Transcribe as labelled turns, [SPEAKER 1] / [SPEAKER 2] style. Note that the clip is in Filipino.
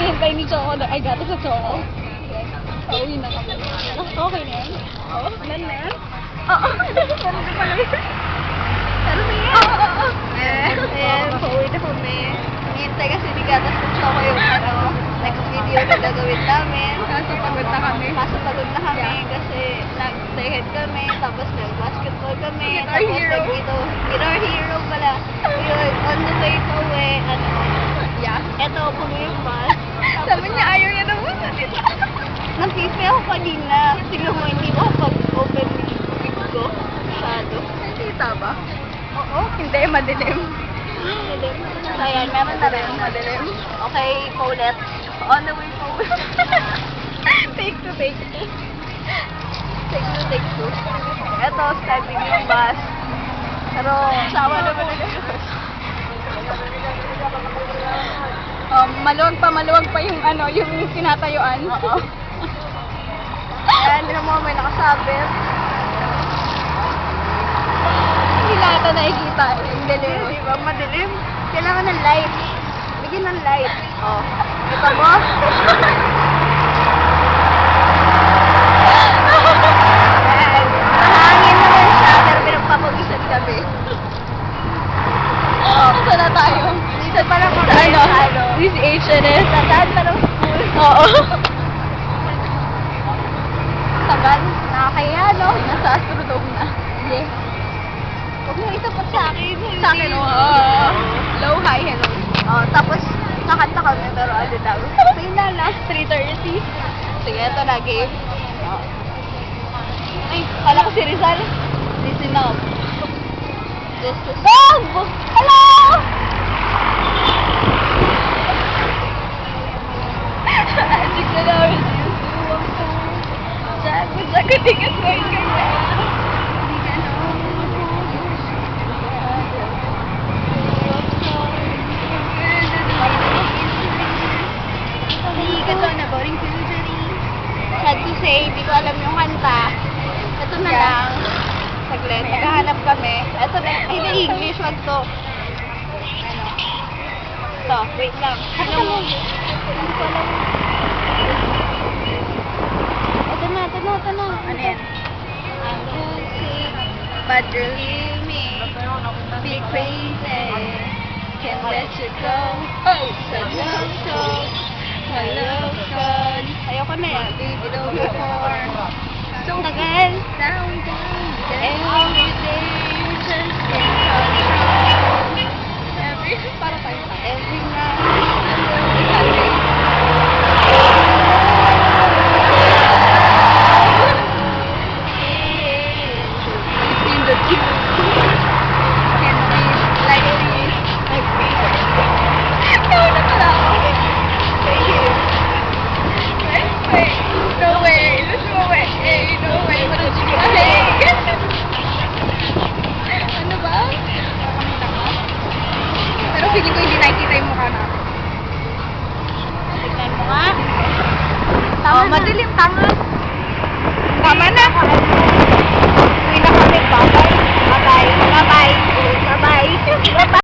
[SPEAKER 1] hinihintay ni Choco na ay gato sa Choco. Pauwi na kami. Okay na yan? Oo. Nan na yan? Oo. Meron ka pala yun. Pero na yan? Oo.
[SPEAKER 2] Ayan, pauwi na kami. Hinihintay kasi ni Gatas sa Choco yung nag-video na gagawin namin.
[SPEAKER 1] Kaso pagod na kami.
[SPEAKER 2] Kaso pagod na kami kasi nag-playhead kami, tapos nag-basketball kami,
[SPEAKER 1] Guitar
[SPEAKER 2] tapos
[SPEAKER 1] Hero.
[SPEAKER 2] Guitar Hero pala. Yun, on the way pa uwi,
[SPEAKER 1] Yeah.
[SPEAKER 2] eto, puno yung bus.
[SPEAKER 1] Sabi niya ayaw niya na muna dito.
[SPEAKER 2] Napipi ako kanina. Tingnan mo, hindi ko pag-open yung big ko. Masyado.
[SPEAKER 1] Nakita ba? Oo. Hindi, madilim.
[SPEAKER 2] So, ayan, meron na rin.
[SPEAKER 1] Madilim.
[SPEAKER 2] Okay, paulit. On the way pa uwi.
[SPEAKER 1] Take two, take two.
[SPEAKER 2] Take two. Eto, standing yung bus. Pero, sawa naman na
[SPEAKER 1] Maluwag pa yung ano, yung tinatayuan.
[SPEAKER 2] Oo. Ayan, tingnan mo, may nakasabit.
[SPEAKER 1] Hindi lahat na nakikita. Yung dilim.
[SPEAKER 2] Di ba? Madilim. Kailangan ng light. Bigyan ng light. Oh. Ito mo? Ayan. Mahangin naman siya, pero pinagpapagisan kami.
[SPEAKER 1] Saan na tayo?
[SPEAKER 2] Dito pala kami
[SPEAKER 1] Sa ano?
[SPEAKER 2] sa ano.
[SPEAKER 1] This H&S.
[SPEAKER 2] Saan pa ng school?
[SPEAKER 1] Oo.
[SPEAKER 2] Tagal.
[SPEAKER 1] Nakakaya, no? Nasa Astrodome na. Yeah.
[SPEAKER 2] Huwag mo itapat sa akin.
[SPEAKER 1] Sa akin, oh. Low, high, hello.
[SPEAKER 2] Oh, tapos nakanta kami, pero ano daw. Sige na, last 3:30. Sige, ito na, game. Oh. Ay, kala ko si Rizal. Listen up. Just to... Dog! Hello!
[SPEAKER 1] Asik na daw yung sinusuwang ko. Jago, tigas ko yung kanya.
[SPEAKER 2] Ito na, boring surgery. Sad to say, hindi ko alam yung kanta. Ito na lang. Saglit, naghahanap kami. Ito na, hindi English, wag to. Ano? Ito, wait lang. Ano mo? Hindi ko alam. Ito na.
[SPEAKER 1] Ano yan?
[SPEAKER 2] I'm sick, but you're leaving me. Be crazy. Can't let you go.
[SPEAKER 1] Oh!
[SPEAKER 2] Sa love song. Sa love song. Ayoko na yan. Baby, don't before.
[SPEAKER 1] So,
[SPEAKER 2] Tagal.
[SPEAKER 1] down.
[SPEAKER 2] Every day you just get control.
[SPEAKER 1] Para tayo.
[SPEAKER 2] Every night.
[SPEAKER 1] In the deep. Can be like this. Like this. Nauna pala ako. Wait. No way. There's no way. Hey, no way. What did you do? Hey! Ano ba? Pero feeling ko hindi nakikita yung mukha natin.
[SPEAKER 2] Tignan mo nga.
[SPEAKER 1] Oh, madilim. Tama.
[SPEAKER 2] Tama na. Uwi na kami. Bye-bye. Bye-bye. Bye-bye. Bye-bye. Bye-bye.